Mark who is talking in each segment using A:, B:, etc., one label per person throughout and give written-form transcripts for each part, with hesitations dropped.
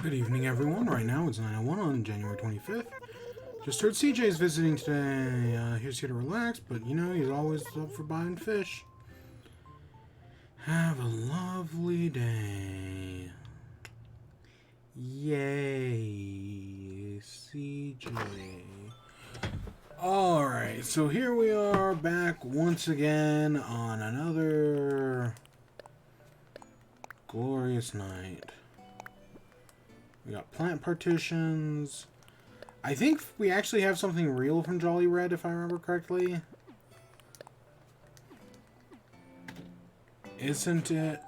A: Good evening, everyone. Right now it's 9:01 on January 25th. Just heard CJ's visiting today. He's here to relax, but you know, he's always up for buying fish. Have a lovely day. Yay, CJ. Alright, so here we are back once again on another glorious night. We got plant partitions. I think we actually have something real from Jolly Red, if I remember correctly. Isn't it?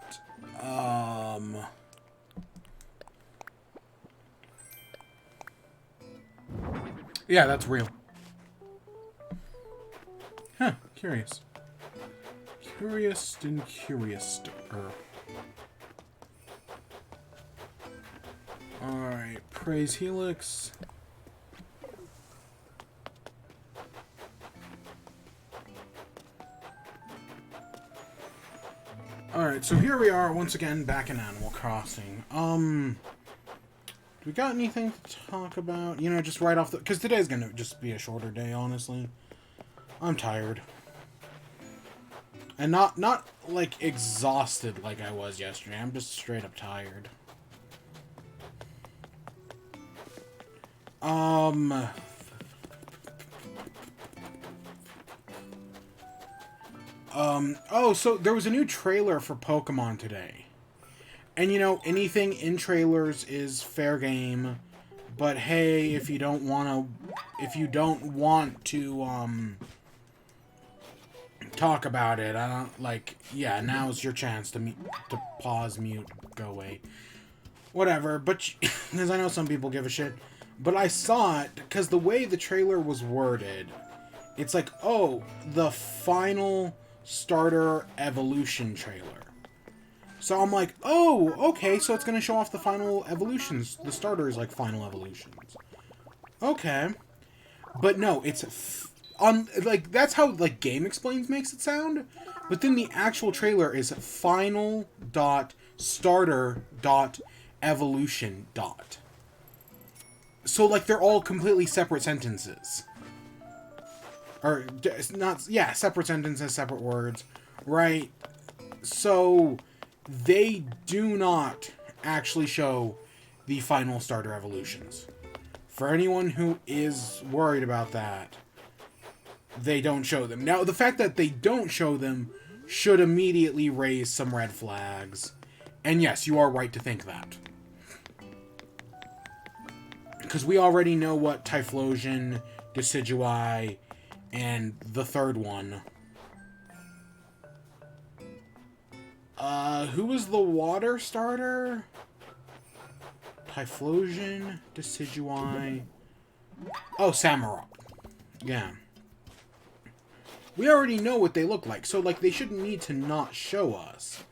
A: Yeah, that's real. Huh, curious. Curious and curious. Alright, praise Helix. Alright, so here we are once again back in Animal Crossing. Do we got anything to talk about? You know, just right off the... Because today's gonna just be a shorter day, honestly. I'm tired. And not like, exhausted like I was yesterday. I'm just straight up tired. Oh, so there was a new trailer for Pokemon today. And you know, anything in trailers is fair game. But hey, if you don't want to talk about it, I don't like, yeah, now's your chance to pause, mute, go away. Whatever, but because I know some people give a shit. But I saw it because the way the trailer was worded, it's like, oh, the final starter evolution trailer. So I'm like, oh, okay, so it's going to show off the final evolutions. The starters, like, final evolutions. Okay. But no, it's... like, that's how, like, Game Explains makes it sound. But then the actual trailer is final.starter.evolution. So, like, they're all completely separate sentences. Or, not... Yeah, separate sentences, separate words. Right? So... they do not actually show the final starter evolutions. For anyone who is worried about that, they don't show them. Now, the fact that they don't show them should immediately raise some red flags. And yes, you are right to think that. Because we already know what Typhlosion, Decidueye, and the third one... who was the water starter? Typhlosion, Decidueye... Oh, Samurott. Yeah. We already know what they look like, so, like, they shouldn't need to not show us.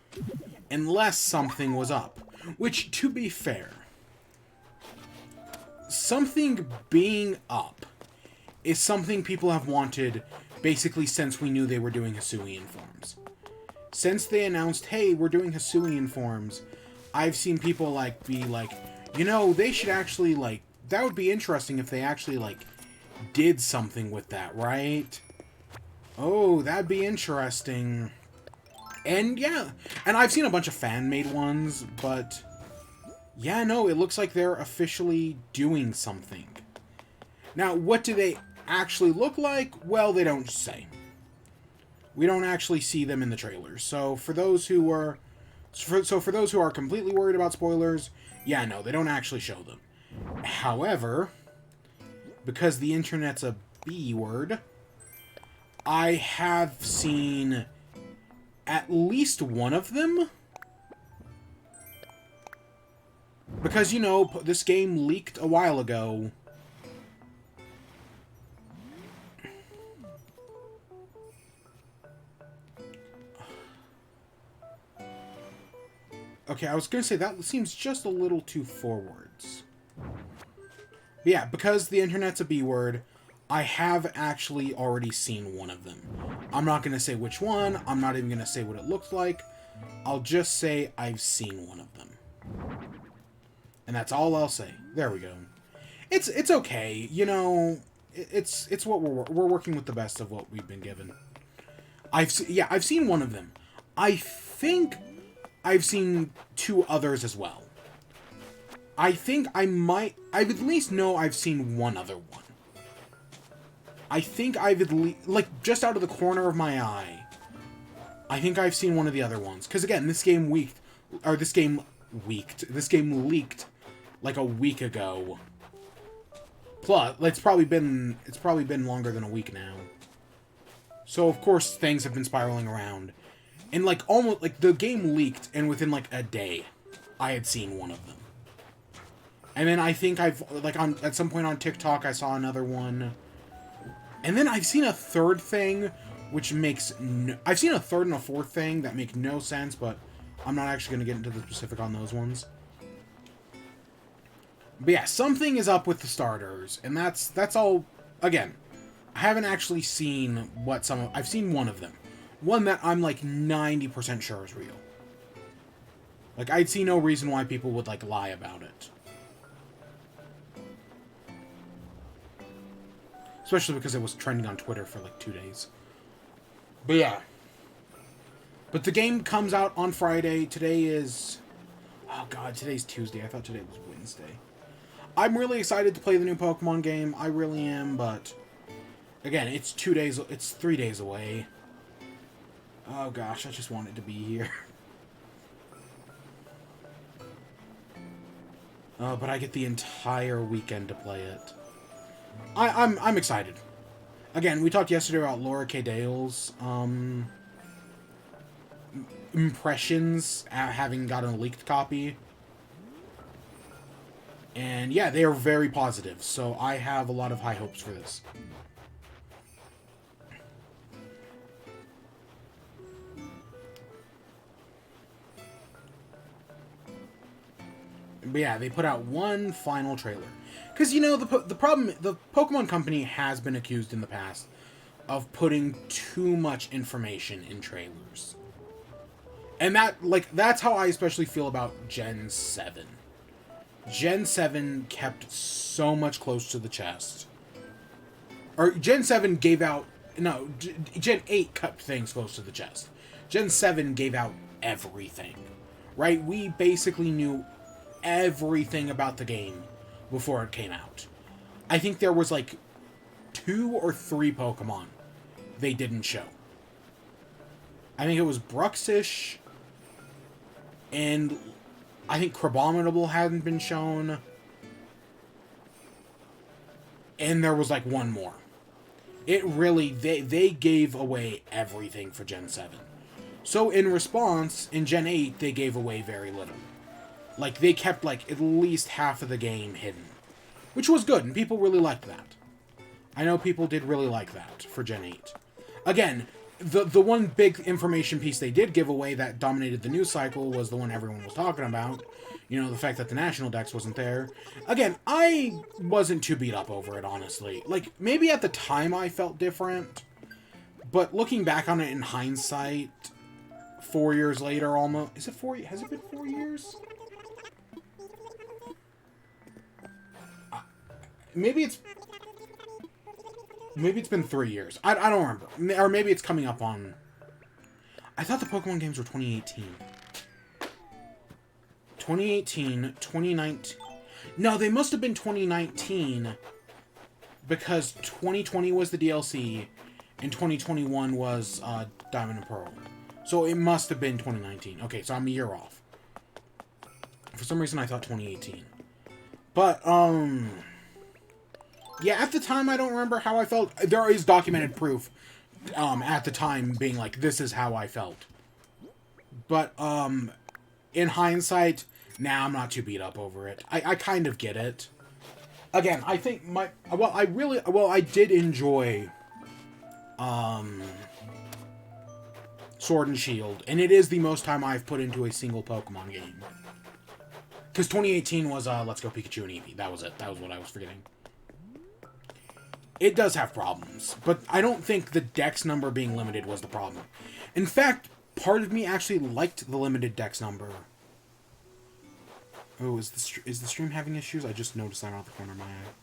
A: Unless something was up. Which, to be fair... something being up is something people have wanted basically since we knew they were doing Hisuian forms. Since they announced, hey, we're doing Hisuian forms, I've seen people, like, be like, you know, they should actually, like, that would be interesting if they actually, like, did something with that, right? Oh, that'd be interesting. And, yeah, and I've seen a bunch of fan-made ones, but, yeah, no, it looks like they're officially doing something. Now, what do they actually look like? Well, they don't say. We don't actually see them in the trailers. So for those who are completely worried about spoilers, yeah, no, they don't actually show them. However, because the internet's a B word, I have seen at least one of them. Because, you know, this game leaked a while ago. Okay, I was going to say, that seems just a little too forwards. But yeah, because the internet's a B word, I have actually already seen one of them. I'm not going to say which one. I'm not even going to say what it looks like. I'll just say I've seen one of them. And that's all I'll say. There we go. It's okay. You know, it's what we're working with the best of what we've been given. I've seen one of them. I think I've seen two others as well. I think I at least know I've seen one other one. I think I've at least, like, just out of the corner of my eye, I think I've seen one of the other ones. Because again, this game leaked like a week ago. Plus, it's probably been longer than a week now. So of course things have been spiraling around. And like almost like the game leaked and within like a day I had seen one of them. And then I think I've like at some point on TikTok I saw another one. And then I've seen a third thing which makes I've seen a third and a fourth thing that make no sense, but I'm not actually going to get into the specific on those ones. But yeah, something is up with the starters, and that's all. Again, I haven't actually seen what I've seen one of them. One that I'm like 90% sure is real. Like, I'd see no reason why people would like lie about it. Especially because it was trending on Twitter for like 2 days. But yeah. But the game comes out on Friday. Today is... Oh god, today's Tuesday. I thought today was Wednesday. I'm really excited to play the new Pokemon game. I really am, but... Again, it's 3 days away. Oh gosh, I just wanted to be here. But I get the entire weekend to play it. I'm excited. Again, we talked yesterday about Laura K. Dale's impressions having gotten a leaked copy. And yeah, they are very positive, so I have a lot of high hopes for this. But yeah, they put out one final trailer. Because, you know, the problem... The Pokemon Company has been accused in the past of putting too much information in trailers. And that's how I especially feel about Gen 7. Gen 7 kept so much close to the chest. Or, Gen 7 gave out... No, Gen 8 kept things close to the chest. Gen 7 gave out everything. Right? We basically knew everything about the game before it came out. I think there was like 2 or 3 Pokemon they didn't show. I think it was Bruxish, and I think Crabominable hadn't been shown, and there was like one more. It really, they gave away everything for Gen 7. So in response, in Gen 8, they gave away very little. Like, they kept, like, at least half of the game hidden. Which was good, and people really liked that. I know people did really like that for Gen 8. Again, the one big information piece they did give away that dominated the news cycle was the one everyone was talking about. You know, the fact that the National Dex wasn't there. Again, I wasn't too beat up over it, honestly. Like, maybe at the time I felt different. But looking back on it in hindsight, 4 years later almost... Is it 4 years? Has it been 4 years? Maybe it's been 3 years. I don't remember. Or maybe it's coming up on... I thought the Pokemon games were 2018. 2018, 2019... No, they must have been 2019, because 2020 was the DLC, and 2021 was Diamond and Pearl. So it must have been 2019. Okay, so I'm a year off. For some reason, I thought 2018. But, yeah, at the time, I don't remember how I felt. There is documented proof, at the time, being like, this is how I felt. But, in hindsight, I'm not too beat up over it. I kind of get it. Again, I think I did enjoy, Sword and Shield, and it is the most time I've put into a single Pokemon game. Because 2018 was, Let's Go Pikachu and Eevee. That was it. That was what I was forgetting. It does have problems, but I don't think the dex number being limited was the problem. In fact, part of me actually liked the limited dex number. Oh, is the stream having issues? I just noticed that out of the corner of my eye.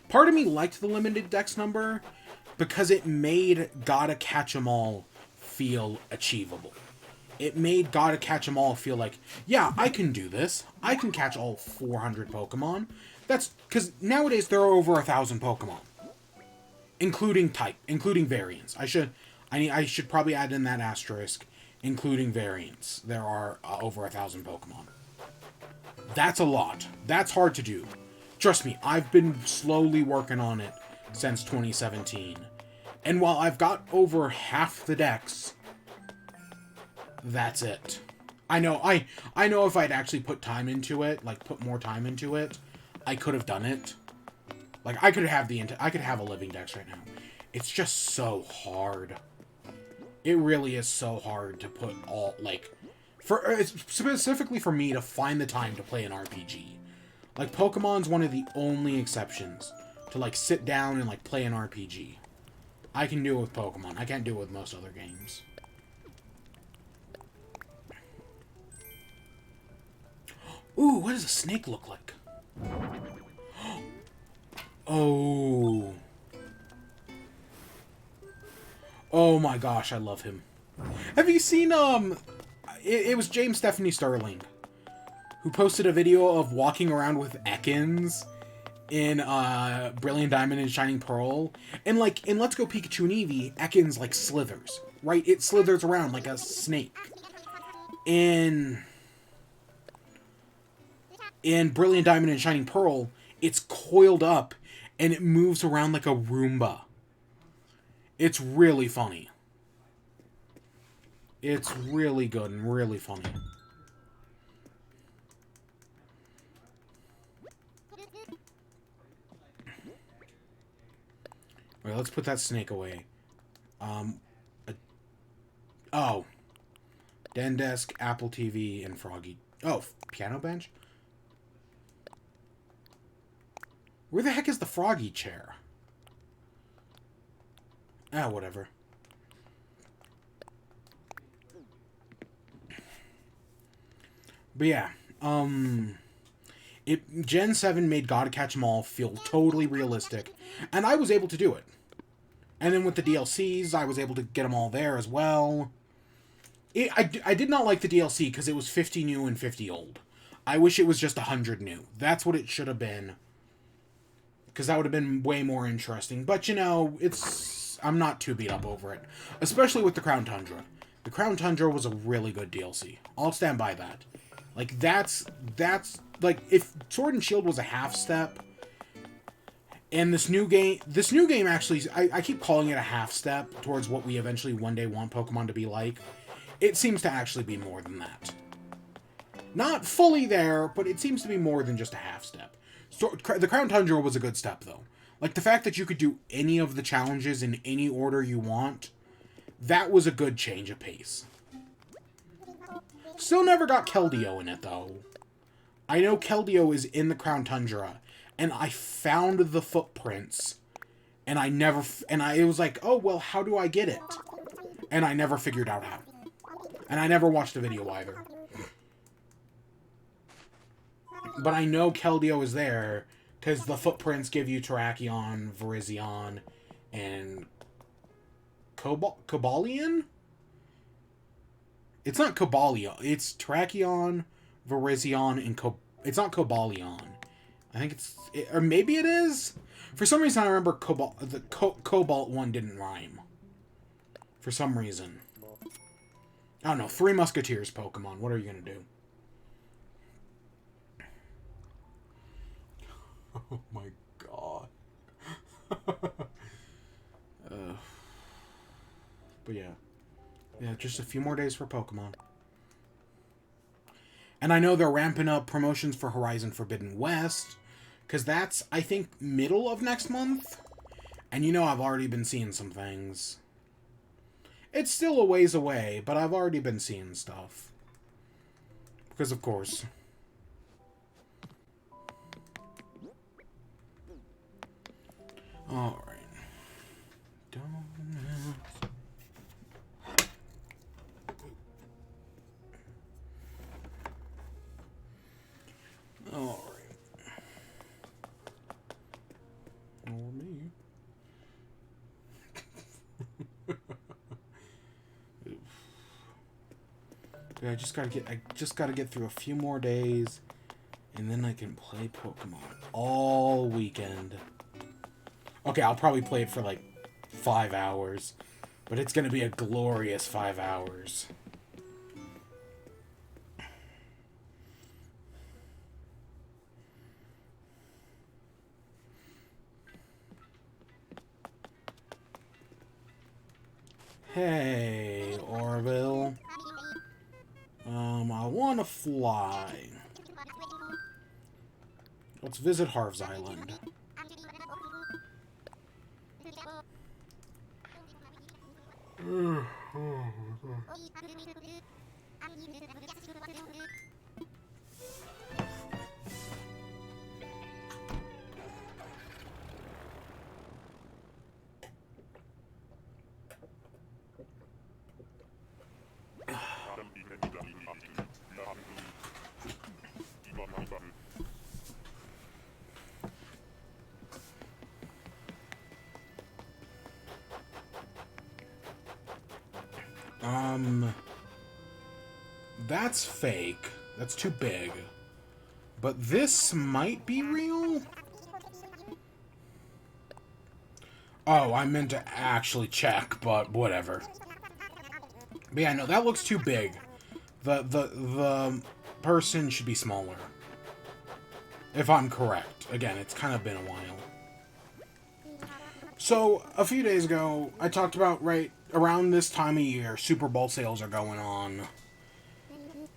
A: Part of me liked the limited dex number because it made Gotta Catch 'Em All feel achievable. It made Gotta Catch 'Em All feel like, yeah, I can do this. I can catch all 400 Pokemon. That's because nowadays there are over 1,000 Pokemon, including variants. I should probably add in that asterisk, including variants. There are over 1,000 Pokemon. That's a lot. That's hard to do. Trust me, I've been slowly working on it since 2017. And while I've got over half the decks, that's it. I know if I'd actually put time into it, like put more time into it, I could have done it. Like I could have a living dex right now. It's just so hard. It really is so hard to put all, like, specifically for me to find the time to play an RPG. Like, Pokemon's one of the only exceptions to, like, sit down and, like, play an RPG. I can do it with Pokemon. I can't do it with most other games. Ooh, what does a snake look like? Oh. Oh my gosh, I love him. Have you seen, it was James Stephanie Sterling who posted a video of walking around with Ekans in, Brilliant Diamond and Shining Pearl. And, like, in Let's Go Pikachu and Eevee, Ekans, like, slithers, right? It slithers around like a snake. In Brilliant Diamond and Shining Pearl, it's coiled up and it moves around like a Roomba. It's really funny. It's really good and really funny. Alright, let's put that snake away. Oh. Den Desk, Apple TV, and Froggy. Oh, piano bench? Where the heck is the Froggy chair? Ah, whatever. But yeah, Gen 7 made Gotta Catch 'Em All feel totally realistic, and I was able to do it. And then with the DLCs, I was able to get them all there as well. I did not like the DLC because it was 50 new and 50 old. I wish it was just 100 new. That's what it should have been. Because that would have been way more interesting. But, you know, I'm not too beat up over it. Especially with the Crown Tundra. The Crown Tundra was a really good DLC. I'll stand by that. Like, that's like, if Sword and Shield was a half step, and this new game actually, I keep calling it a half step towards what we eventually one day want Pokemon to be like. It seems to actually be more than that. Not fully there, but it seems to be more than just a half step. So, the Crown Tundra was a good step, though. Like, the fact that you could do any of the challenges in any order you want, that was a good change of pace. Still never got Keldeo in it, though. I know Keldeo is in the Crown Tundra, and I found the footprints, and it was like, oh, well, how do I get it? And I never figured out how. And I never watched the video either. But I know Keldeo is there, because the footprints give you Terrakion, Virizion, and Cobalion? It's not Cobalion. It's Terrakion, Virizion, and it's not Cobalion. I think or maybe it is? For some reason, I remember the Cobalt one didn't rhyme. For some reason. I don't know. Three Musketeers Pokemon. What are you going to do? Oh my god. But yeah. Yeah, just a few more days for Pokemon. And I know they're ramping up promotions for Horizon Forbidden West, because that's, I think, middle of next month. And you know I've already been seeing some things. It's still a ways away, but I've already been seeing stuff. Because, of course. Alright. I just gotta get through a few more days, and then I can play Pokemon all weekend. Okay, I'll probably play it for like 5 hours, but it's gonna be a glorious 5 hours. Hey, Orville. I want to fly. Let's visit Harv's Island. That's fake. That's too big. But this might be real? Oh, I meant to actually check, but whatever. But yeah, no, that looks too big. The person should be smaller. If I'm correct. Again, it's kind of been a while. So, a few days ago, I talked about, right around this time of year, Super Bowl sales are going on.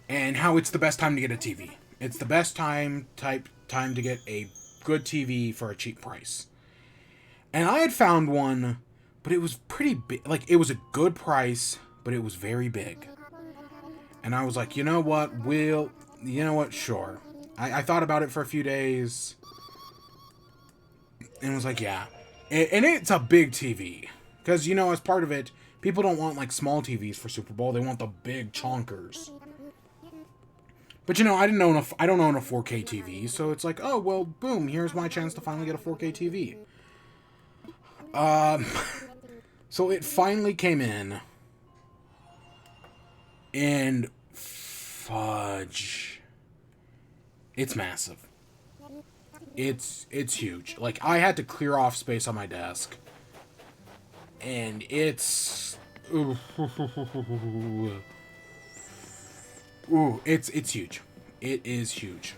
A: And how it's the best time to get a TV. It's the best time to get a good TV for a cheap price. And I had found one, but it was pretty big. Like, it was a good price, but it was very big. And I was like, you know what, sure. I thought about it for a few days. And was like, yeah. And it's a big TV. Because, as part of it, people don't want, like, small TVs for Super Bowl. They want the big chonkers. But, I don't own a 4K TV. So it's like, oh, well, boom. Here's my chance to finally get a 4K TV. So it finally came in. And fudge. It's massive. It's huge. Like, I had to clear off space on my desk. And it's... Ooh, it's huge. It is huge.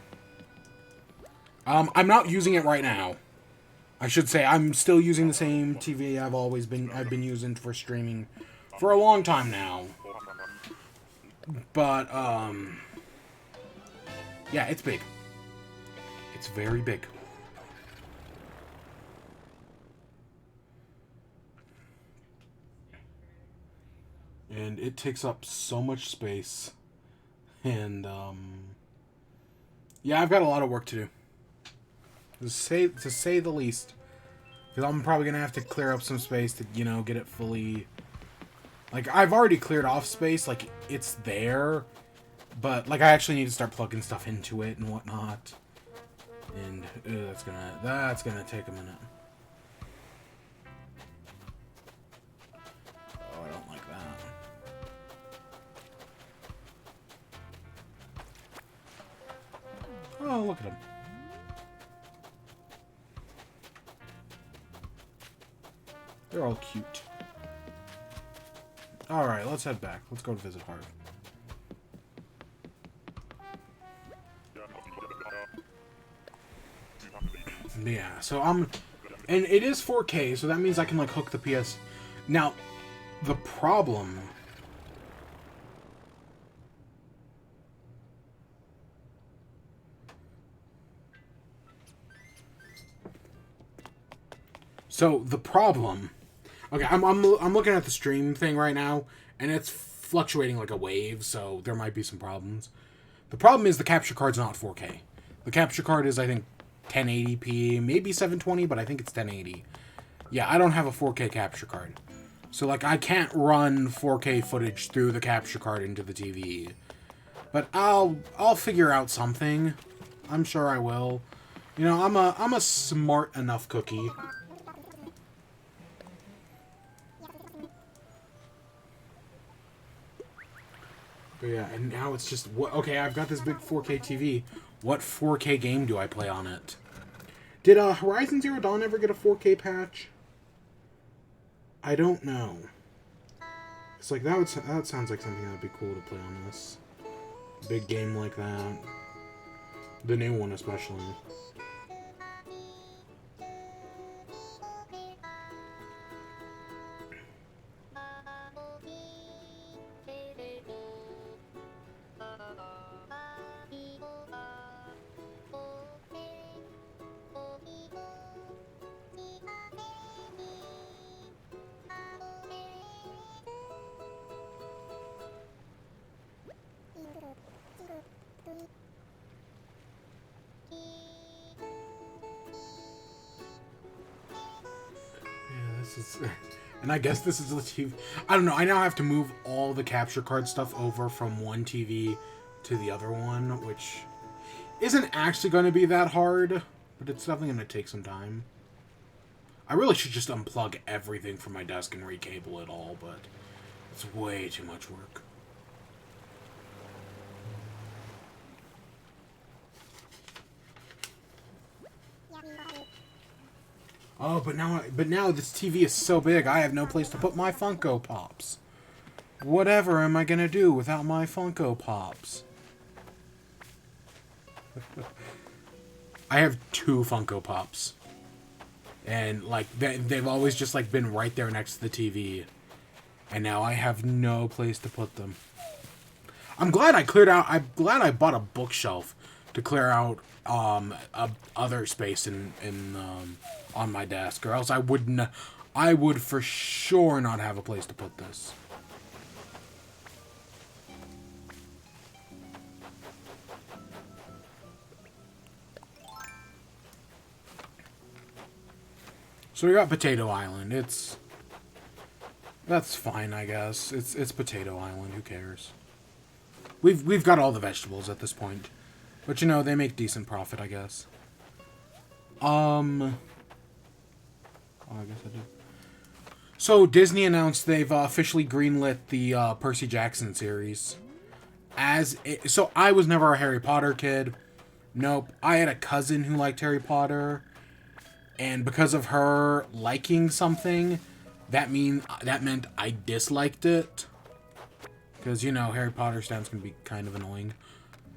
A: I'm not using it right now. I should say I'm still using the same TV I've been using for streaming for a long time now. But yeah, it's big. It's very big. And it takes up so much space. And yeah, I've got a lot of work to do. To say the least. Because I'm probably going to have to clear up some space to, get it fully... Like, I've already cleared off space. Like, it's there. But, like, I actually need to start plugging stuff into it and whatnot. And that's gonna take a minute. Oh, I don't like that. Oh, look at him. They're all cute. Alright, let's head back. Let's go to visit Harv. Yeah, so and it is 4K, so that means I can, like, hook the PS... Now, the problem... So, the problem... Okay, I'm looking at the stream thing right now, and it's fluctuating like a wave, so there might be some problems. The problem is the capture card's not 4K. The capture card is, I think, 1080p, maybe 720, but I think it's 1080. Yeah, I don't have a 4K capture card. So, like, I can't run 4K footage through the capture card into the TV. But I'll figure out something. I'm sure I will. I'm a smart enough cookie. But yeah, and now it's just, okay, I've got this big 4K TV. What 4K game do I play on it? Did Horizon Zero Dawn ever get a 4K patch? I don't know. It's like, that sounds like something that would be cool to play on this. Big game like that. The new one especially. And I guess this is the TV. I don't know. I now have to move all the capture card stuff over from one TV to the other one, which isn't actually going to be that hard, but it's definitely going to take some time. I really should just unplug everything from my desk and recable it all, but it's way too much work. Oh, but now this TV is so big, I have no place to put my Funko Pops. Whatever am I gonna do without my Funko Pops? I have 2 Funko Pops. And, like, they've always just, like, been right there next to the TV. And now I have no place to put them. I'm glad I bought a bookshelf to clear out, other space on my desk, or else I would for sure not have a place to put this. So we got Potato Island. That's fine, I guess. It's Potato Island. Who cares? We've got all the vegetables at this point, but you know they make decent profit, I guess. Oh, I guess I do. So Disney announced they've officially greenlit the Percy Jackson series. So I was never a Harry Potter kid. Nope. I had a cousin who liked Harry Potter, and because of her liking something, that meant I disliked it. Because, you know, Harry Potter stamps can be kind of annoying.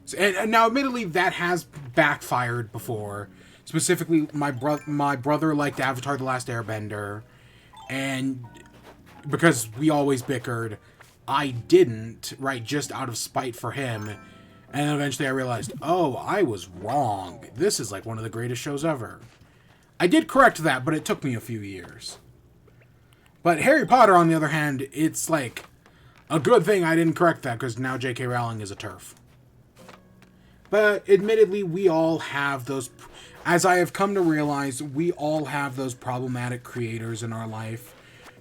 A: So, and now, admittedly, that has backfired before. Specifically, my brother liked Avatar: The Last Airbender, and because we always bickered, I didn't, right, just out of spite for him. And then eventually I realized, oh, I was wrong. This is like one of the greatest shows ever. I did correct that, but it took me a few years. But Harry Potter, on the other hand, it's like a good thing I didn't correct that, because now J.K. Rowling is a TERF. But admittedly, we all have those... As I have come to realize, we all have those problematic creators in our life.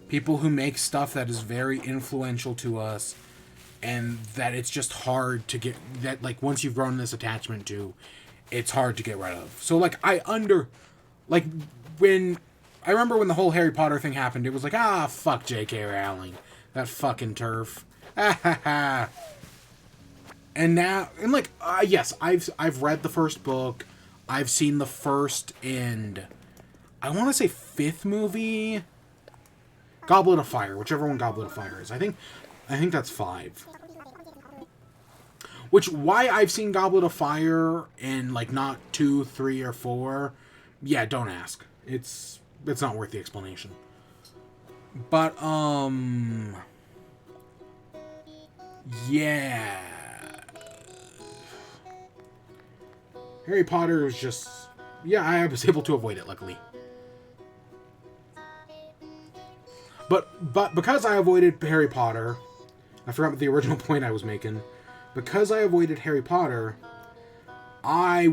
A: People who make stuff that is very influential to us, and that it's just hard to get... That, like, once you've grown this attachment to, it's hard to get rid of. So, like, Like, when... I remember when the whole Harry Potter thing happened, it was like, fuck J.K. Rowling. That fucking TERF. And now... And, like, yes, I've read the first book... I've seen the first and I want to say 5th movie, Goblet of Fire, whichever one Goblet of Fire is. I think that's 5. Why I've seen Goblet of Fire and like not 2, 3, or 4, yeah, don't ask. It's not worth the explanation. But yeah. Harry Potter is just... Yeah, I was able to avoid it, luckily. But because I avoided Harry Potter... I forgot the original point I was making. Because I avoided Harry Potter, I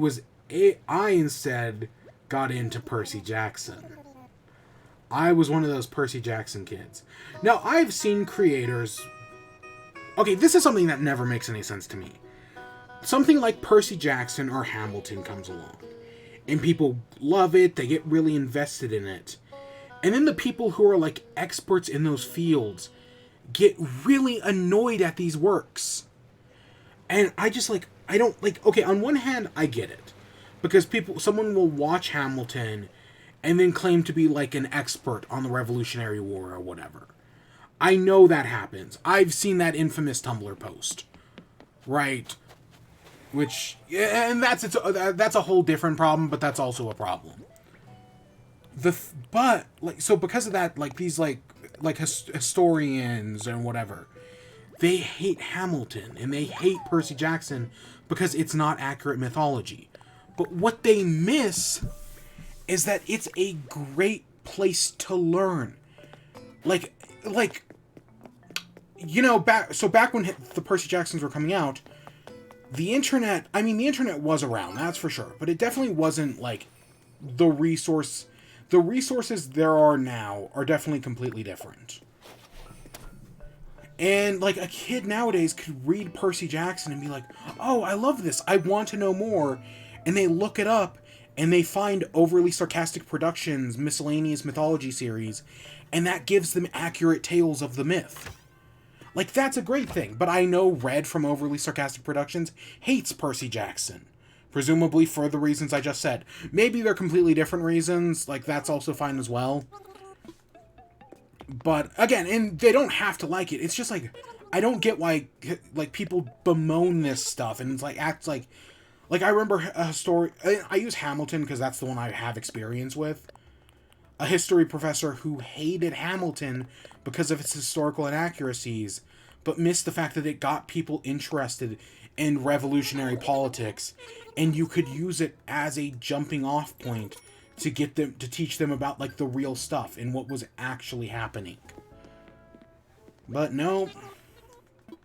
A: instead got into Percy Jackson. I was one of those Percy Jackson kids. Now, I've seen creators... Okay, this is something that never makes any sense to me. Something like Percy Jackson or Hamilton comes along, and people love it, they get really invested in it. And then the people who are like experts in those fields get really annoyed at these works. And I just like, I don't like, okay, on one hand, I get it. Because someone will watch Hamilton and then claim to be like an expert on the Revolutionary War or whatever. I know that happens. I've seen that infamous Tumblr post. Right? Which, and that's a whole different problem, but that's also a problem. But like, so because of that, like these historians and whatever, they hate Hamilton and they hate Percy Jackson because it's not accurate mythology. But what they miss is that it's a great place to learn. Like back when the Percy Jacksons were coming out, the internet was around, that's for sure, but it definitely wasn't like the resources there are now are definitely completely different. And like a kid nowadays could read Percy Jackson and be like, "Oh, I love this. I want to know more." And they look it up and they find Overly Sarcastic Productions miscellaneous mythology series, and that gives them accurate tales of the myth. Like, that's a great thing, but I know Red from Overly Sarcastic Productions hates Percy Jackson. Presumably for the reasons I just said. Maybe they're completely different reasons, like, that's also fine as well. But, again, and they don't have to like it, it's just like, I don't get why, like, people bemoan this stuff, and it's like, acts like, I remember a story, I use Hamilton because that's the one I have experience with. A history professor who hated Hamilton because of its historical inaccuracies, but missed the fact that it got people interested in revolutionary politics, and you could use it as a jumping off point to get them to teach them about like the real stuff and what was actually happening. But no. But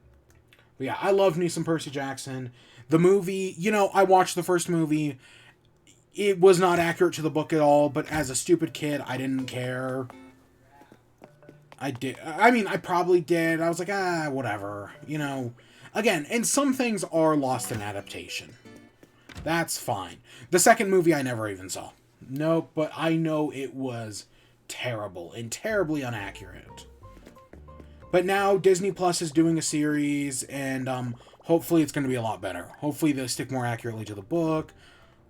A: yeah, I love me some Percy Jackson. The movie, I watched the first movie. It was not accurate to the book at all, but as a stupid kid, I didn't care. I did. I mean, I probably did. I was like, whatever. Again, and some things are lost in adaptation. That's fine. The second movie I never even saw. Nope, but I know it was terrible and terribly inaccurate. But now Disney Plus is doing a series, and hopefully it's going to be a lot better. Hopefully they'll stick more accurately to the book.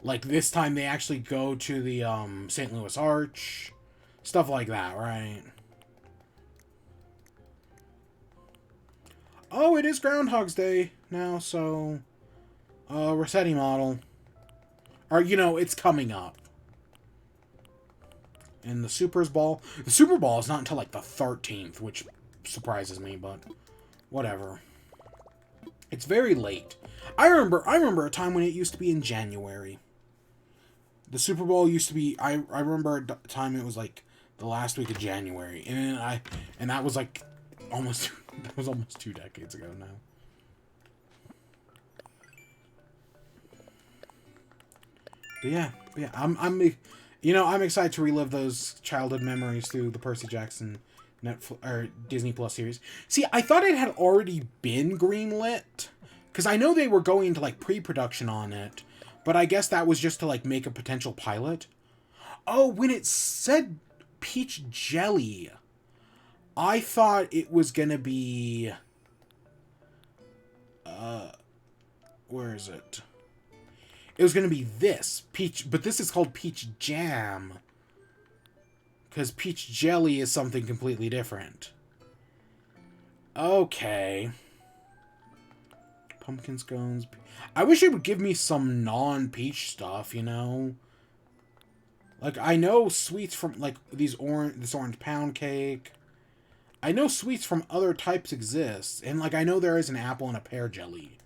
A: Like, this time they actually go to the St. Louis Arch. Stuff like that, right? Oh, it is Groundhog's Day now, so... Rossetti model. Or, it's coming up. And the Super Bowl... The Super Bowl is not until, like, the 13th, which surprises me, but... whatever. It's very late. I remember a time when it used to be in January. The Super Bowl used to be... I remember a time it was, like, the last week of January. And that was, like, almost... That was almost 2 decades ago now. But yeah, I'm excited to relive those childhood memories through the Percy Jackson Netflix or Disney Plus series. See, I thought it had already been greenlit, because I know they were going to like pre-production on it, but I guess that was just to like make a potential pilot. Oh, when it said peach jelly, I thought it was gonna be... where is it? It was gonna be this. Peach... But this is called peach jam. Because peach jelly is something completely different. Okay. Pumpkin scones. I wish it would give me some non-peach stuff, Like, I know sweets from, like, this orange pound cake. I know sweets from other types exist, and like I know there is an apple and a pear jelly,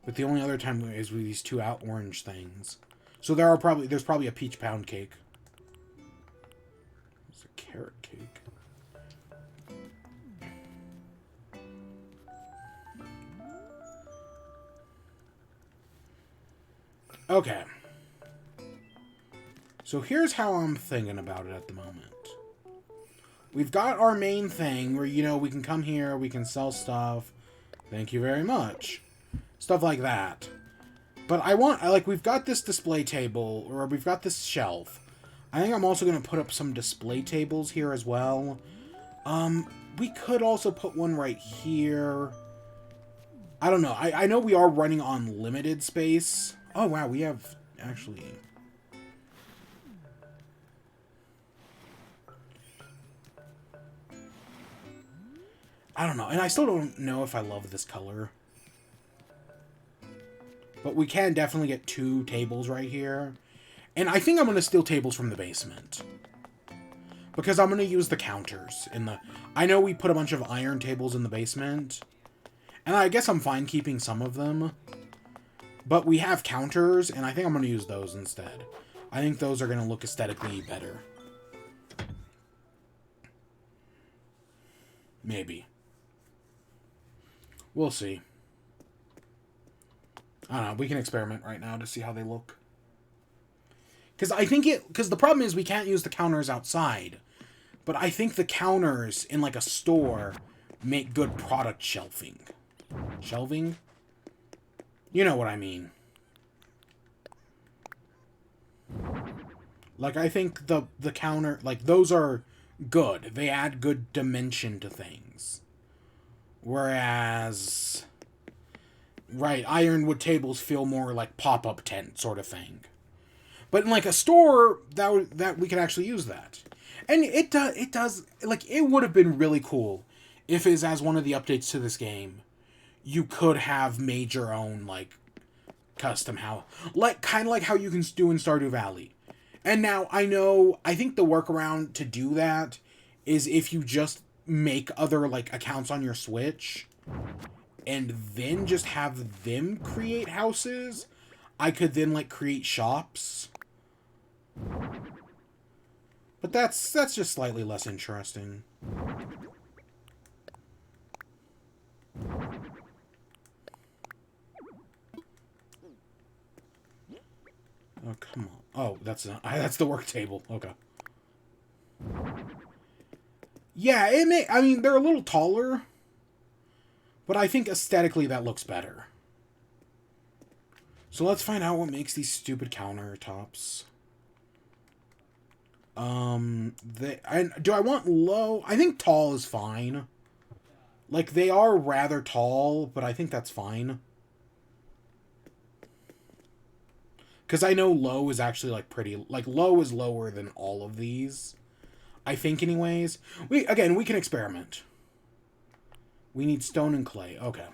A: but the only other time is with these two orange things. So there's probably a peach pound cake. It's a carrot cake. Okay. So here's how I'm thinking about it at the moment. We've got our main thing where, we can come here, we can sell stuff. Thank you very much. Stuff like that. But we've got this display table, or we've got this shelf. I think I'm also going to put up some display tables here as well. We could also put one right here. I don't know. I know we are running on limited space. Oh, wow. We have actually... I don't know. And I still don't know if I love this color. But we can definitely get 2 tables right here. And I think I'm going to steal tables from the basement. Because I'm going to use the counters in the... I know we put a bunch of iron tables in the basement. And I guess I'm fine keeping some of them. But we have counters, and I think I'm going to use those instead. I think those are going to look aesthetically better. Maybe. We'll see. I don't know. We can experiment right now to see how they look. Because I think it... Because the problem is we can't use the counters outside. But I think the counters in, like, a store make good product shelving. Shelving? You know what I mean. Like, I think the counter... Like, those are good. They add good dimension to things. Whereas... Right, ironwood tables feel more like pop-up tent sort of thing. But in, like, a store, that we could actually use that. And it does, like, it would have been really cool if, as one of the updates to this game, you could have made your own, like, custom house. Like, kind of like how you can do in Stardew Valley. And now, I think the workaround to do that is if you just make other, like, accounts on your Switch, and then just have them create houses, I could then, like, create shops. But that's just slightly less interesting. Oh, come on. Oh, that's the work table. Okay. Yeah, I mean, they're a little taller, but I think aesthetically that looks better. So let's find out what makes these stupid countertops. Do I want low? I think tall is fine. Like, they are rather tall, but I think that's fine. Because I know low is actually, like, pretty... Like, low is lower than all of these. I think, anyways. We can experiment. We need stone and clay. Okay.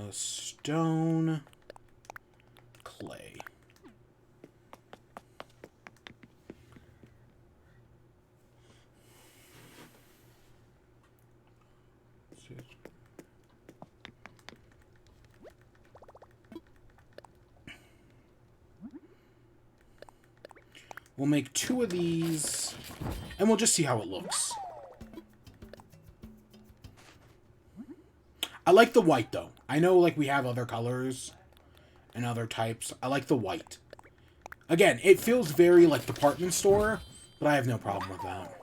A: Stone, clay. We'll make 2 of these, and we'll just see how it looks. I like the white, though. I know, like, we have other colors and other types. I like the white. Again, it feels very, like, department store, but I have no problem with that.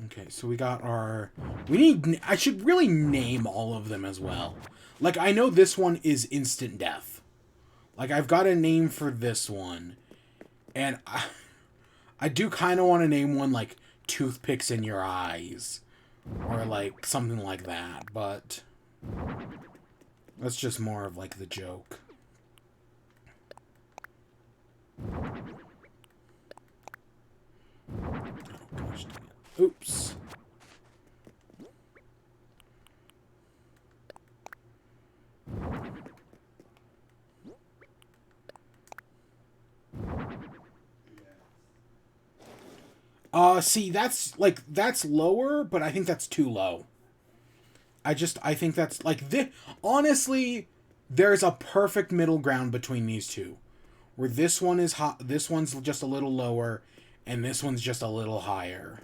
A: Okay, so we got our... I should really name all of them as well. Like, I know this one is instant death. Like, I've got a name for this one. And I do kind of want to name one, like, toothpicks in your eyes. Or, like, something like that. But that's just more of, like, the joke. Oh, gosh dang it. Oops. See, that's lower, but I think that's too low. I think that's, like, honestly, there's a perfect middle ground between these two. Where this one is hot, this one's just a little lower, and this one's just a little higher.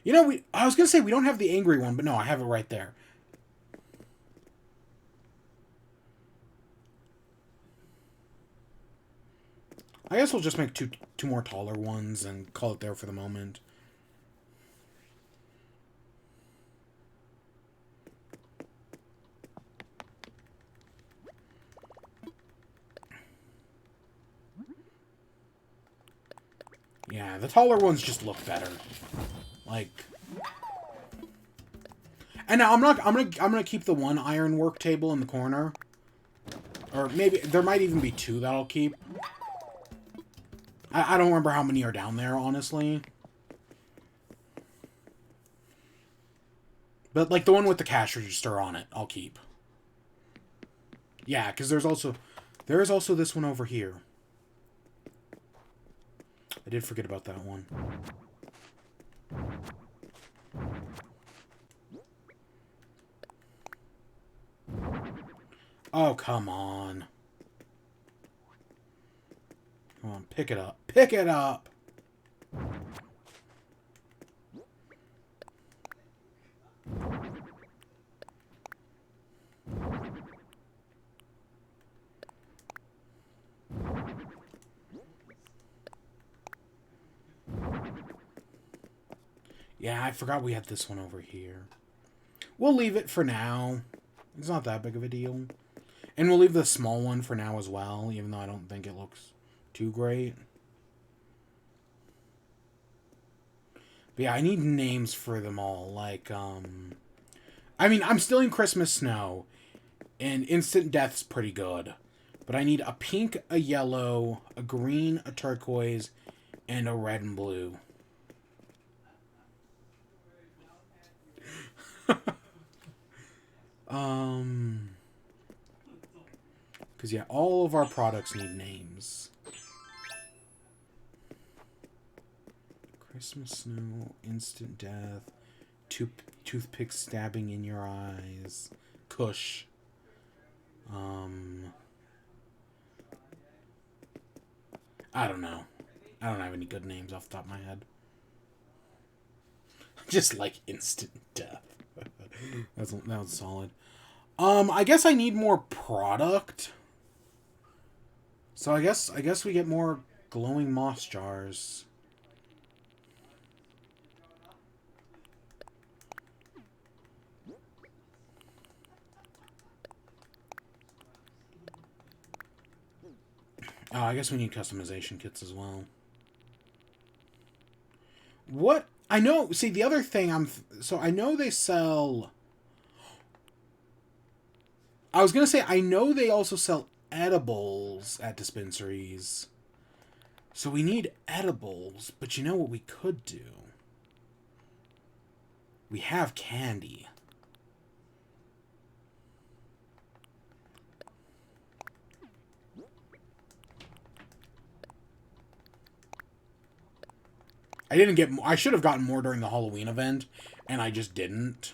A: You know, I was gonna say we don't have the angry one, but no, I have it right there. I guess we'll just make two more taller ones and call it there for the moment. Yeah, the taller ones just look better. Like, and now I'm gonna keep the one ironwork table in the corner, or maybe there might even be two that I'll keep. I don't remember how many are down there, honestly. But like the one with the cash register on it, I'll keep. Yeah, because there is also this one over here. I did forget about that one. Oh, come on. Come on, pick it up. Pick it up! Yeah, I forgot we had this one over here. We'll leave it for now. It's not that big of a deal. And we'll leave the small one for now as well, even though I don't think it looks too great. But yeah, I need names for them all. Like, I mean, I'm still in Christmas Snow, and Instant Death's pretty good. But I need a pink, a yellow, a green, a turquoise, and a red and blue. Because, yeah, all of our products need names. Christmas Snow, Instant Death, toothpick stabbing in your eyes, Kush. I don't know. I don't have any good names off the top of my head. Just like Instant Death. That was solid. I guess I need more product. So I guess we get more glowing moss jars. Oh, I guess we need customization kits as well. What? I know, see, the other thing so I know they sell... I was going to say, I know they also sell edibles at dispensaries. So we need edibles, but you know what we could do? We have candy. I didn't get... I should have gotten more during the Halloween event, and I just didn't.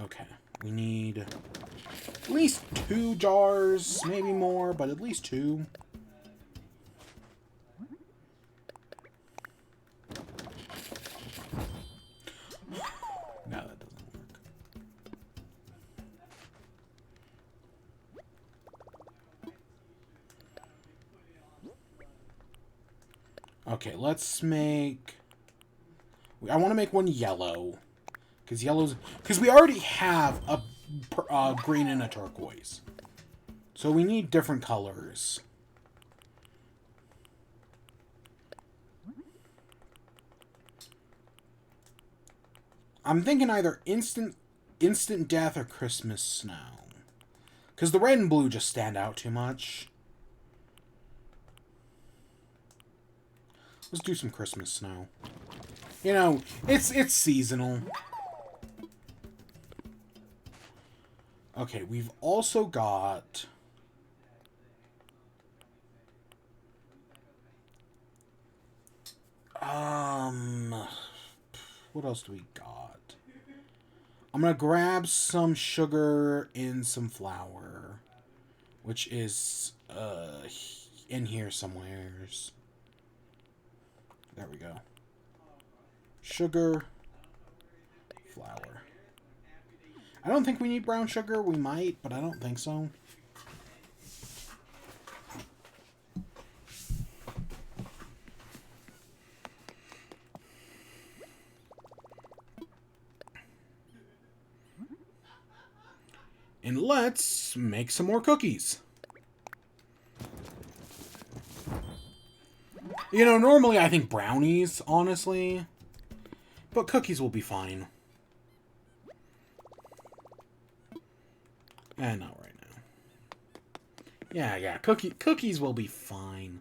A: Okay. We need at least 2 jars, maybe more, but at least 2. No, that doesn't work. Okay, let's make... I want to make one yellow. Because yellow's... Because we already have a green and a turquoise. So we need different colors. I'm thinking either Instant Death or Christmas Snow. Because the red and blue just stand out too much. Let's do some Christmas Snow. You know, it's seasonal. Okay, we've also got... What else do we got? I'm gonna grab some sugar and some flour. Which is, in here somewheres. There we go. Sugar, flour. I don't think we need brown sugar. We might, but I don't think so. And let's make some more cookies. You know, normally I think brownies, honestly. But cookies will be fine. Not right now. Yeah, cookies will be fine.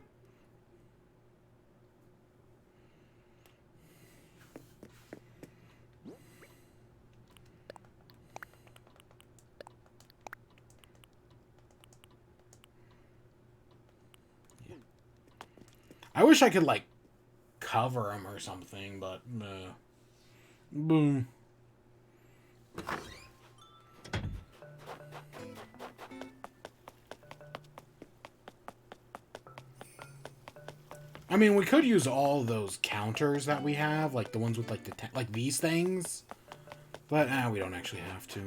A: I wish I could, like, cover them or something, but, boom. I mean, we could use all those counters that we have, like the ones with, like, like these things, but, we don't actually have to.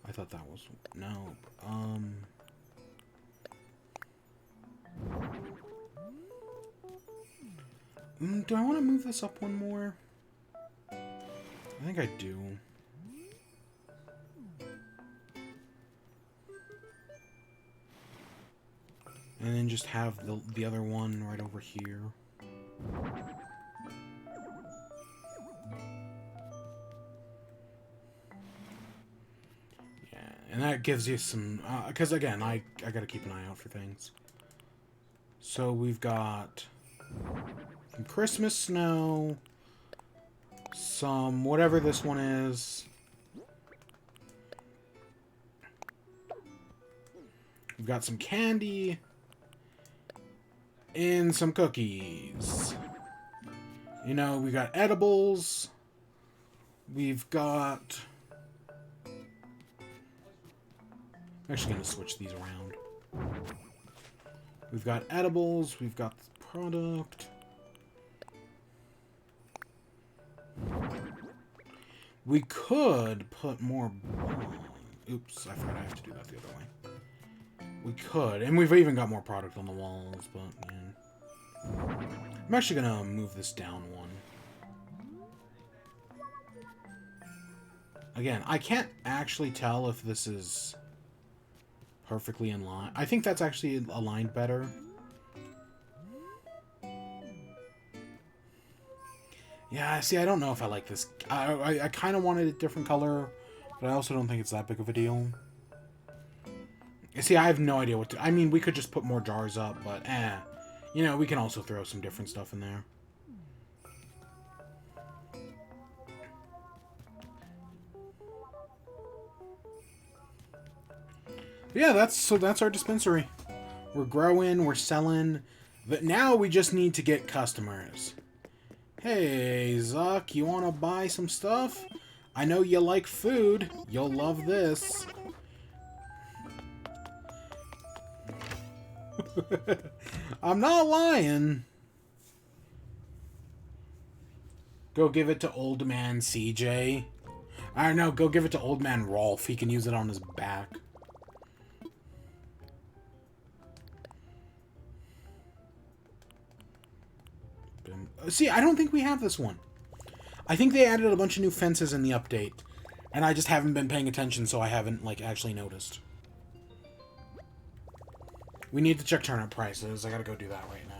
A: I thought that was... No. Do I want to move this up one more? I think I do. And then just have the other one right over here. And that gives you some... Because, again, I gotta keep an eye out for things. So, we've got... some Christmas snow. Some... whatever this one is. We've got some candy. And some cookies. You know, we got edibles. We've got... I'm actually going to switch these around. We've got edibles. We've got the product. We could put more... Oops, I forgot I have to do that the other way. We could. And we've even got more product on the walls, but... yeah. I'm actually going to move this down one. Again, I can't actually tell if this is... perfectly in line. I think that's actually aligned better. Yeah, see, I don't know if I like this. I kind of wanted a different color, but I also don't think it's that big of a deal. See, I have no idea what to... I mean, we could just put more jars up, but you know, we can also throw some different stuff in there. Yeah, that's our dispensary. We're growing, we're selling. But now we just need to get customers. Hey, Zuck, you want to buy some stuff? I know you like food. You'll love this. I'm not lying. Go give it to old man CJ. I don't know, go give it to old man Rolf. He can use it on his back. See, I don't think we have this one. I think they added a bunch of new fences in the update. And I just haven't been paying attention, so I haven't, like, actually noticed. We need to check turnip prices. I gotta go do that right now.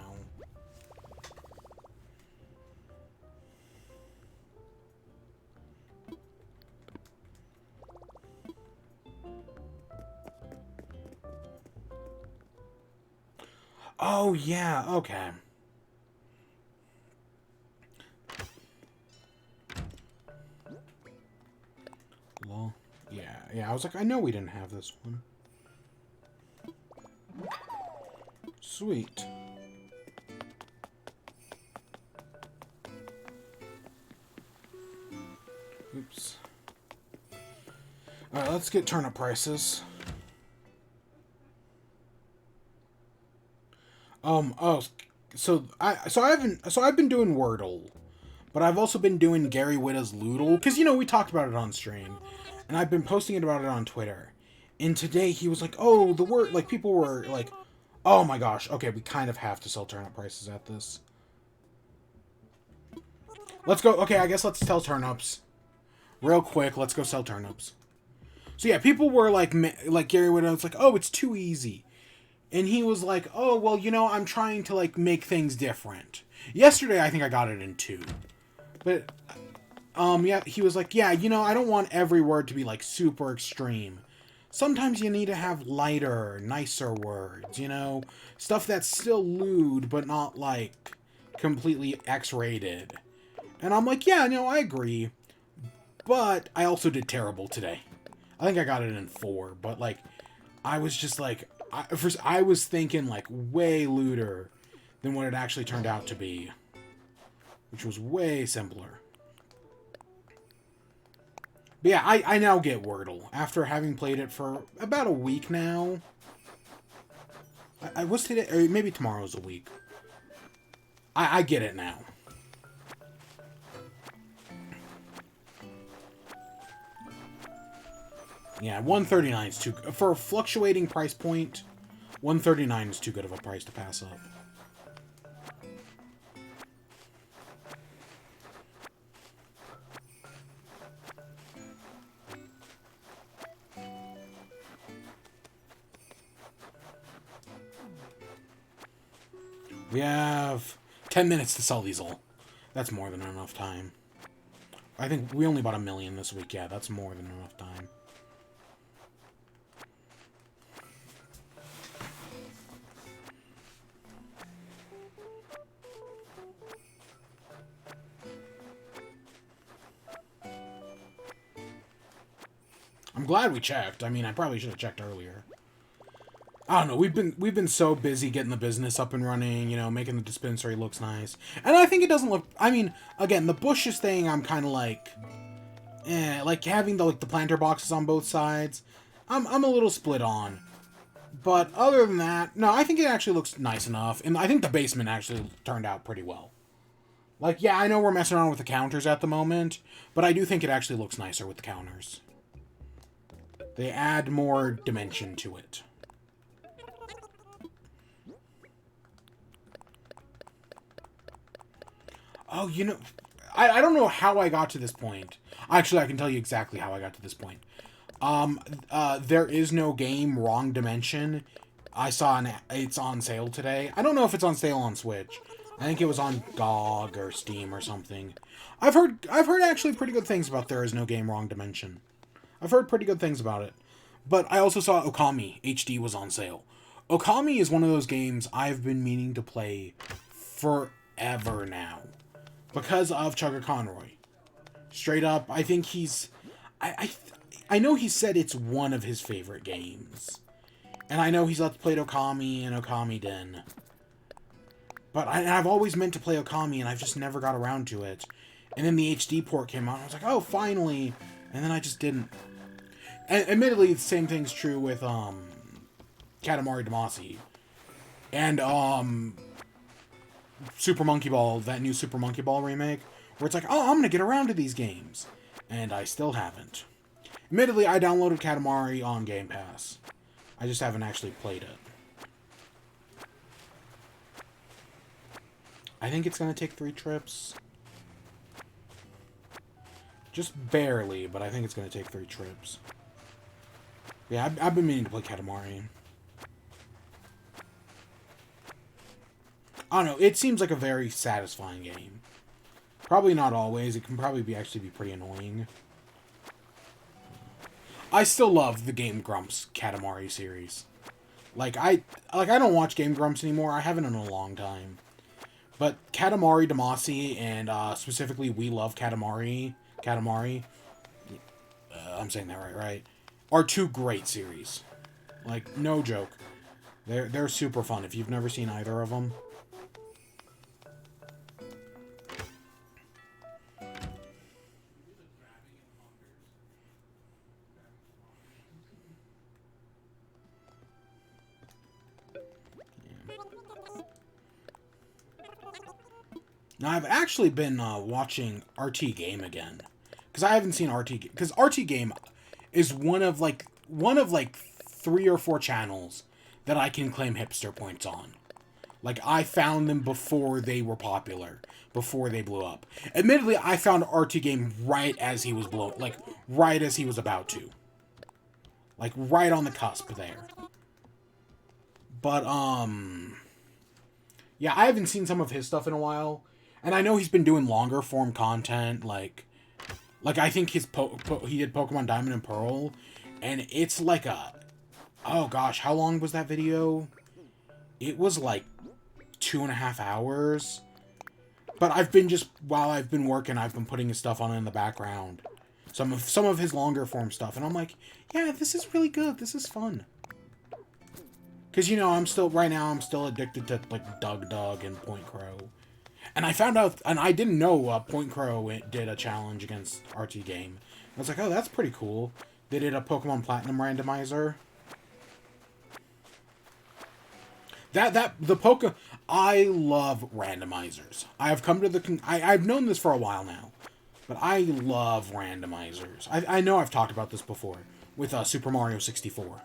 A: Oh, yeah, okay. Well, yeah, I was like, I know we didn't have this one. Sweet. Oops. Alright, let's get turnip prices. Oh, I've been doing Wordle, but I've also been doing Gary Whitta's Loodle because we talked about it on stream, and I've been posting about it on Twitter. And today he was like, "Oh, the word," like people were like, "Oh my gosh, okay, we kind of have to sell turnip prices at this." Let's go. Okay, I guess let's sell turnips real quick. Let's go sell turnips. So yeah, people were like Gary Whitta was like, "Oh, it's too easy." And he was like, "Oh, well, I'm trying to like make things different." Yesterday, I think I got it in 2. But yeah, he was like, "Yeah, I don't want every word to be like super extreme. Sometimes you need to have lighter, nicer words, stuff that's still lewd but not like completely X-rated." And I'm like, "Yeah, no, I agree. But I also did terrible today. I think I got it in 4, but like I was just like I was thinking like way lewder than what it actually turned out to be, which was way simpler." But yeah, I now get Wordle after having played it for about a week now. I was today, or maybe tomorrow's a week. I get it now. Yeah, 139 is too for a fluctuating price point. 139 is too good of a price to pass up. We have 10 minutes to sell these all. That's more than enough time. I think we only bought 1 million this week. Yeah, that's more than enough time. I'm glad we checked. I mean, I probably should have checked earlier. I don't know. We've been so busy getting the business up and running, making the dispensary looks nice. And I think it doesn't look. I mean, again, the bushes thing, I'm kind of like, like having the planter boxes on both sides. I'm a little split on. But other than that, no, I think it actually looks nice enough, and I think the basement actually turned out pretty well. Like, yeah, I know we're messing around with the counters at the moment, but I do think it actually looks nicer with the counters. They add more dimension to it. Oh, I don't know how I got to this point. Actually, I can tell you exactly how I got to this point. There is no game Wrong Dimension. I saw it's on sale today. I don't know if it's on sale on Switch. I think it was on GOG or Steam or something. I've heard actually pretty good things about There Is No Game Wrong Dimension. I've heard pretty good things about it. But I also saw Okami HD was on sale. Okami is one of those games I've been meaning to play forever now. Because of Chugga Conroy. Straight up, I think he's... I know he said it's one of his favorite games. And I know he's Let's Played Okami and Okami Den. But I've always meant to play Okami, and I've just never got around to it. And then the HD port came out, and I was like, oh, finally! And then I just didn't. And admittedly, the same thing's true with, Katamari Damacy. And, Super Monkey Ball, that new Super Monkey Ball remake, where it's like, oh, I'm gonna get around to these games. And I still haven't. Admittedly, I downloaded Katamari on Game Pass. I just haven't actually played it. I think it's gonna take 3 trips. Just barely, but I think it's gonna take 3 trips. Yeah, I've been meaning to play Katamari. I don't know, it seems like a very satisfying game. Probably not always, it can probably actually be pretty annoying. I still love the Game Grumps Katamari series. Like I don't watch Game Grumps anymore, I haven't in a long time. But Katamari Damacy and specifically We Love Katamari, I'm saying that right, are 2 great series. Like, no joke. They're super fun if you've never seen either of them. Now, I've actually been watching RT Game again. Because I haven't seen RT Game. Because RT Game is one of like 3 or 4 channels that I can claim hipster points on. Like, I found them before they were popular. Before they blew up. Admittedly, I found RT Game right as he was right as he was about to. Like, right on the cusp there. But, yeah, I haven't seen some of his stuff in a while. And I know he's been doing longer form content, like I think he did Pokemon Diamond and Pearl, and it's like oh gosh, how long was that video? It was like 2.5 hours. But while I've been working, I've been putting his stuff on in the background. Some of his longer form stuff, and I'm like, yeah, this is really good. This is fun. Because, you know, I'm still addicted to, like, Dug and Point Crow. And I found out, and I didn't know Point Crow did a challenge against RT Game. I was like, oh, that's pretty cool. They did a Pokemon Platinum randomizer. I love randomizers. I've come to I've known this for a while now. But I love randomizers. I know I've talked about this before with Super Mario 64.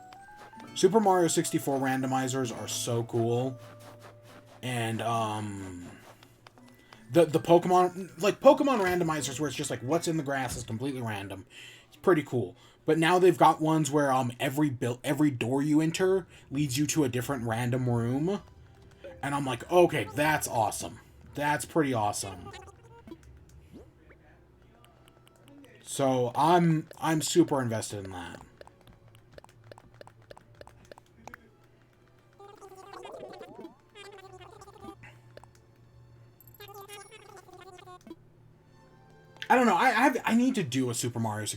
A: Super Mario 64 randomizers are so cool. And, the Pokemon randomizers where it's just like what's in the grass is completely random. It's pretty cool. But now they've got ones where every door you enter leads you to a different random room. And I'm like, okay, that's awesome. That's pretty awesome. So I'm super invested in that. I don't know. I need to do a Super Mario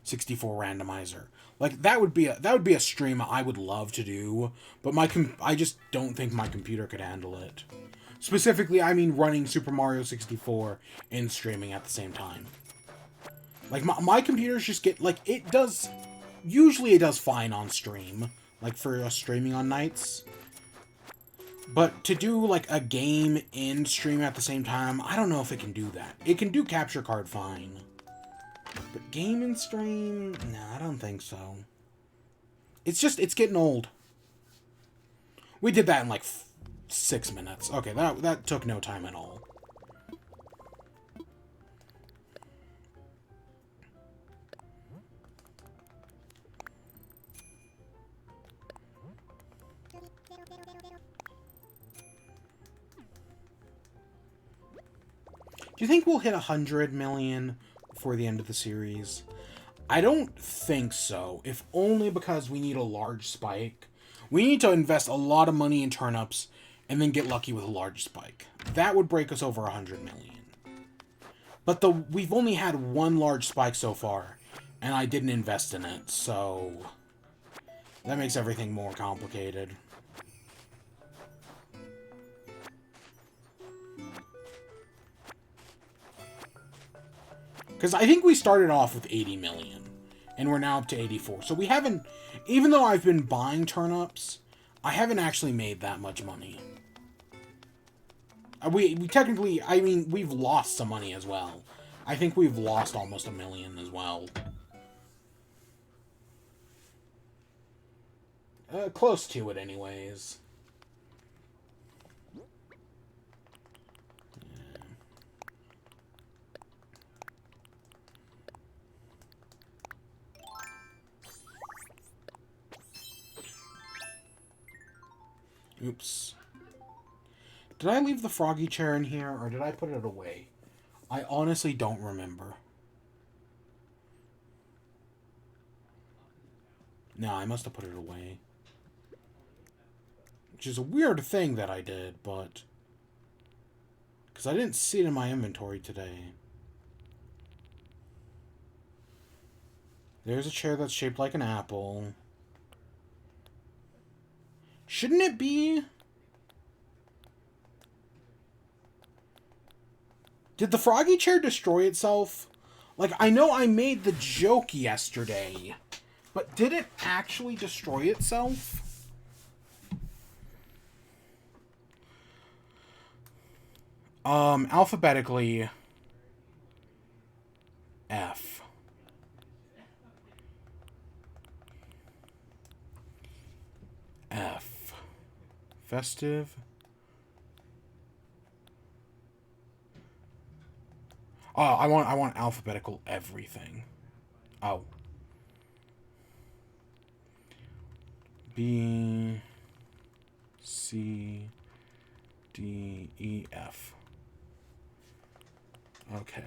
A: 64 randomizer. Like that would be a stream I would love to do, but I just don't think my computer could handle it. Specifically, I mean running Super Mario 64 and streaming at the same time. Like my computers just get usually it does fine on stream, like for streaming on nights. But to do, like, a game and stream at the same time, I don't know if it can do that. It can do capture card fine. But game and stream? No, I don't think so. It's getting old. We did that in, like, 6 minutes. Okay, that took no time at all. Do you think we'll hit 100 million before the end of the series? I don't think so, if only because we need a large spike. We need to invest a lot of money in turnips and then get lucky with a large spike. That would break us over 100 million. But we've only had one large spike so far, and I didn't invest in it, so that makes everything more complicated. Because I think we started off with 80 million, and we're now up to 84. So we haven't, even though I've been buying turnips, I haven't actually made that much money. We technically, I mean, we've lost some money as well. I think we've lost almost 1 million as well. Close to it anyways. Oops. Did I leave the froggy chair in here, or did I put it away? I honestly don't remember. No, I must have put it away. Which is a weird thing that I did, but... because I didn't see it in my inventory today. There's a chair that's shaped like an apple. Shouldn't it be? Did the froggy chair destroy itself? Like, I know I made the joke yesterday, but did it actually destroy itself? Alphabetically, F. F. Festive. Oh, I want alphabetical everything. Oh. B, C, D, E, F. Okay.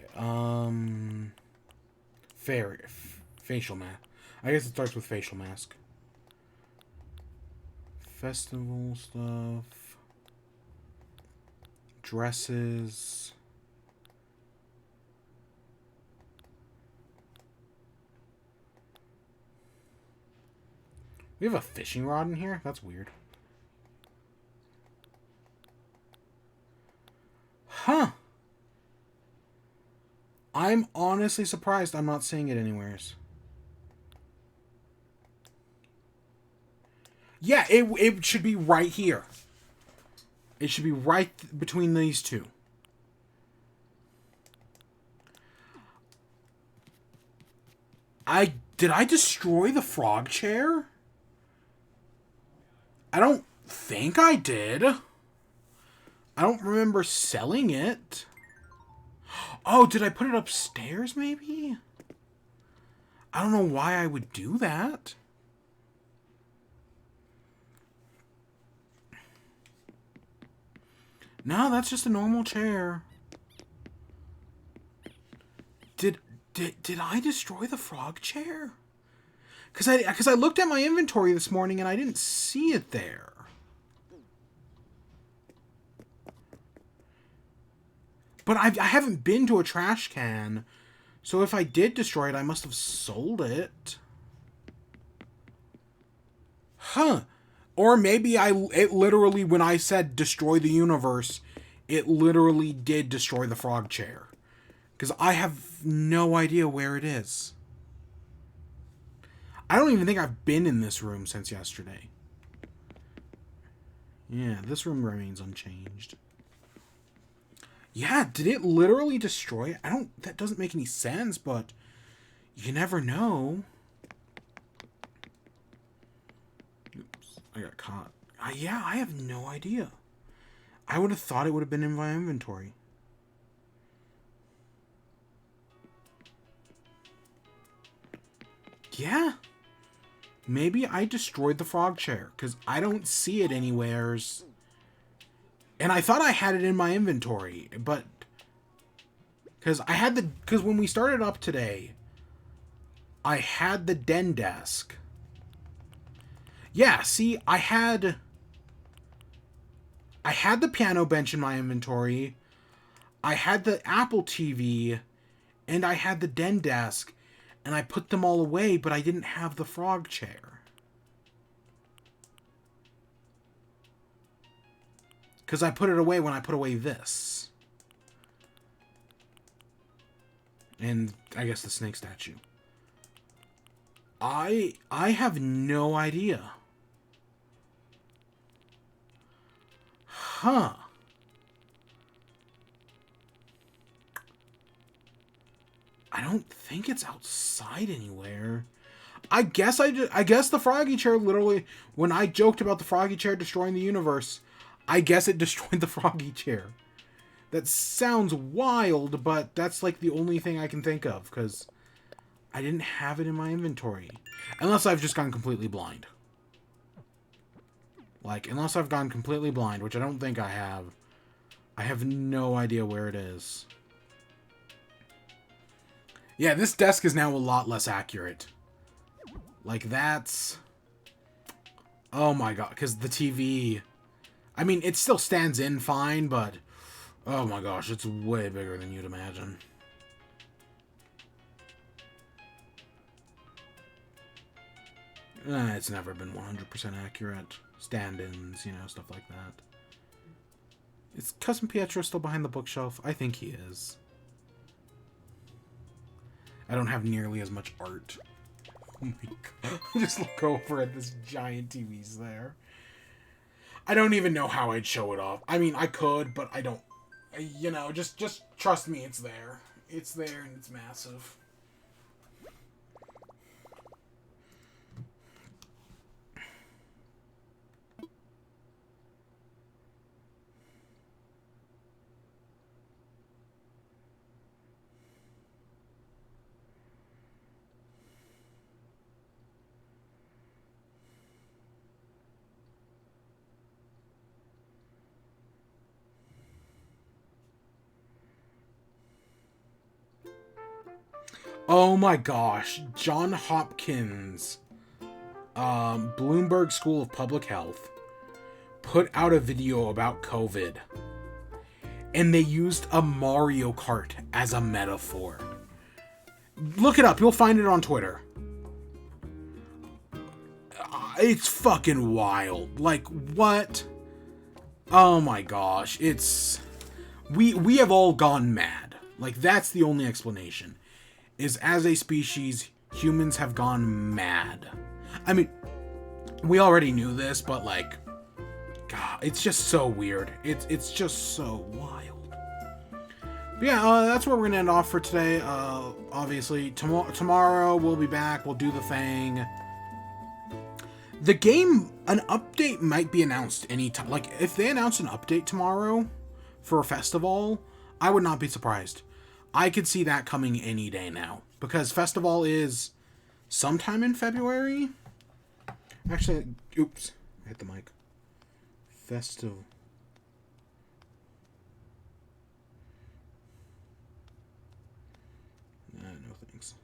A: Facial mask. I guess it starts with facial mask. Festival stuff. Dresses. We have a fishing rod in here? That's weird. Huh. I'm honestly surprised I'm not seeing it anywheres. Yeah, it should be right here. It should be right between these two. Did I destroy the frog chair? I don't think I did. I don't remember selling it. Oh, did I put it upstairs, maybe? I don't know why I would do that. No, that's just a normal chair. Did I destroy the frog chair? Because I looked at my inventory this morning and I didn't see it there. But I haven't been to a trash can, so if I did destroy it, I must have sold it. Huh. Or maybe it literally, when I said destroy the universe, it literally did destroy the frog chair. Because I have no idea where it is. I don't even think I've been in this room since yesterday. Yeah, this room remains unchanged. Yeah, did it literally destroy it? That doesn't make any sense, but you never know. Oops, I got caught. Yeah, I have no idea. I would have thought it would have been in my inventory. Yeah. Maybe I destroyed the frog chair, because I don't see it anywheres. And I thought I had it in my inventory, but... Because when we started up today, I had the den desk. Yeah, see, I had the piano bench in my inventory, I had the Apple TV, and I had the den desk, and I put them all away, but I didn't have the frog chair. Because I put it away when I put away this. And I guess the snake statue. I have no idea. Huh. I don't think it's outside anywhere. I guess the froggy chair literally, when I joked about the froggy chair destroying the universe, I guess it destroyed the froggy chair. That sounds wild, but that's like the only thing I can think of, because I didn't have it in my inventory. Unless I've just gone completely blind. Like, unless I've gone completely blind, which I don't think I have no idea where it is. Yeah, this desk is now a lot less accurate. Like, that's... Oh my god, because the TV... I mean, it still stands in fine, but... Oh my gosh, it's way bigger than you'd imagine. It's never been 100% accurate. Stand-ins, you know, stuff like that. Is Cousin Pietro still behind the bookshelf? I think he is. I don't have nearly as much art. Oh my god. Just look over at this giant TV's there. I don't even know how I'd show it off. I mean, I could, but I don't You know, just trust me, it's there. It's there and it's massive. Oh my gosh, John Hopkins, Bloomberg School of Public Health, put out a video about COVID, and they used a Mario Kart as a metaphor. Look it up, you'll find it on Twitter. It's fucking wild. Like, what? Oh my gosh, it's... We have all gone mad. Like, that's the only explanation. Is as a species, humans have gone mad. I mean, we already knew this, but like, God, it's just so weird. It's just so wild. But yeah, that's where we're gonna end off for today. Obviously, tomorrow we'll be back. We'll do the thing. The game, an update might be announced anytime. Like, if they announce an update tomorrow for a festival, I would not be surprised. I could see that coming any day now. Because Festival is sometime in February. Actually, oops. I hit the mic. Festival. No thanks.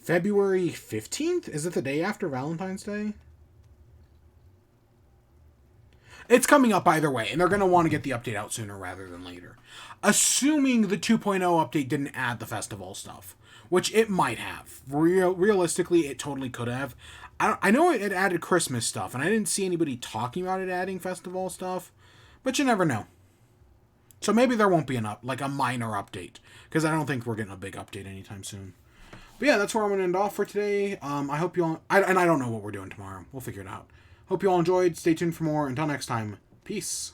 A: February 15th? Is it the day after Valentine's Day? It's coming up either way, and they're going to want to get the update out sooner rather than later. Assuming the 2.0 update didn't add the festival stuff, which it might have. Realistically, it totally could have. I know it added Christmas stuff, and I didn't see anybody talking about it adding festival stuff, but you never know. So maybe there won't be a minor update, because I don't think we're getting a big update anytime soon. But yeah, that's where I'm going to end off for today. I hope you all... and I don't know what we're doing tomorrow. We'll figure it out. Hope you all enjoyed. Stay tuned for more. Until next time, peace.